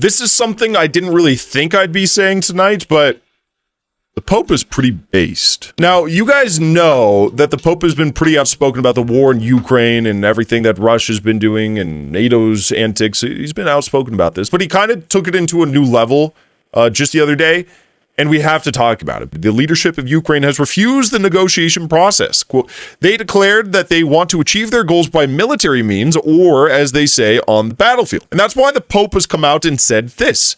This is something I didn't really think I'd be saying tonight, but the Pope is pretty based. Now, you guys know that the Pope has been pretty outspoken about the war in Ukraine and everything that Russia's been doing and NATO's antics. He's been outspoken about this, but he kind of took it into a new level just the other day, and we have to talk about it. The leadership of Ukraine has refused the negotiation process. Quote, they declared that they want to achieve their goals by military means or, as they say, on the battlefield. And that's why the Pope has come out and said this.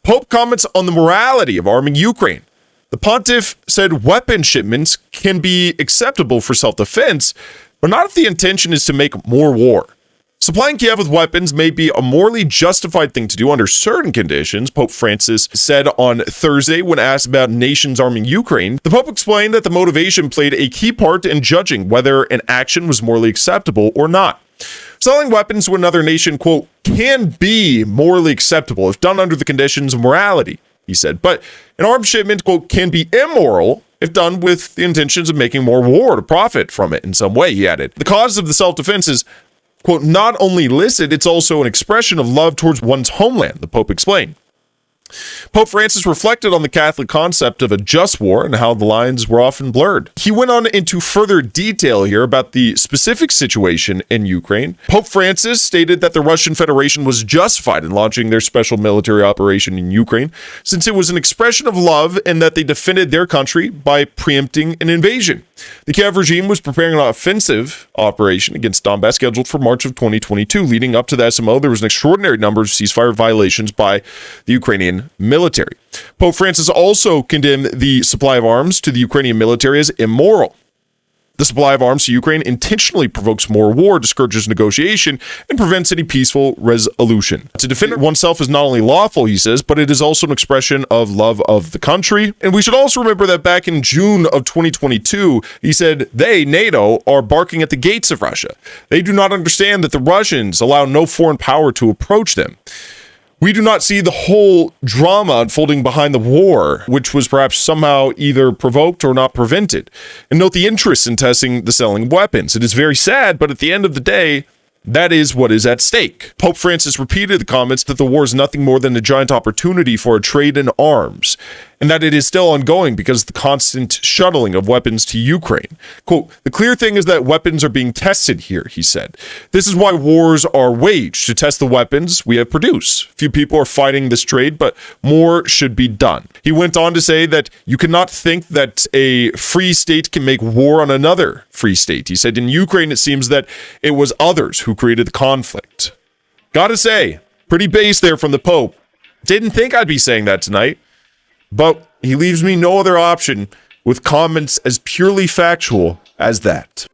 Pope comments on the morality of arming Ukraine. The pontiff said weapon shipments can be acceptable for self-defense, but not if the intention is to make more war. Supplying Kiev with weapons may be a morally justified thing to do under certain conditions, Pope Francis said on Thursday when asked about nations arming Ukraine. The Pope explained that the motivation played a key part in judging whether an action was morally acceptable or not. Selling weapons to another nation, quote, can be morally acceptable if done under the conditions of morality, he said, but an arms shipment, quote, can be immoral if done with the intentions of making more war to profit from it in some way, he added. The cause of the self-defense is, quote, not only illicit, it's also an expression of love towards one's homeland, the Pope explained. Pope Francis reflected on the Catholic concept of a just war and how the lines were often blurred. He went on into further detail here about the specific situation in Ukraine. Pope Francis stated that the Russian Federation was justified in launching their special military operation in Ukraine, since it was an expression of love and that they defended their country by preempting an invasion. The Kiev regime was preparing an offensive operation against Donbass scheduled for March of 2022. Leading up to the SMO, there was an extraordinary number of ceasefire violations by the Ukrainian military. Pope Francis also condemned the supply of arms to the Ukrainian military as immoral. The supply of arms to Ukraine intentionally provokes more war, discourages negotiation, and prevents any peaceful resolution. To defend oneself is not only lawful, he says, but it is also an expression of love of the country. And we should also remember that back in June of 2022, he said they, NATO, are barking at the gates of Russia. They do not understand that the Russians allow no foreign power to approach them. We do not see the whole drama unfolding behind the war, which was perhaps somehow either provoked or not prevented. And note the interest in testing the selling of weapons. It is very sad, but at the end of the day, that is what is at stake. Pope Francis repeated the comments that the war is nothing more than a giant opportunity for a trade in arms, and that it is still ongoing because of the constant shuttling of weapons to Ukraine. Quote, the clear thing is that weapons are being tested here, he said. This is why wars are waged, to test the weapons we have produced. Few people are fighting this trade, but more should be done. He went on to say that you cannot think that a free state can make war on another free state. He said in Ukraine, it seems that it was others who created the conflict. Gotta say, pretty base there from the Pope. Didn't think I'd be saying that tonight. But he leaves me no other option with comments as purely factual as that.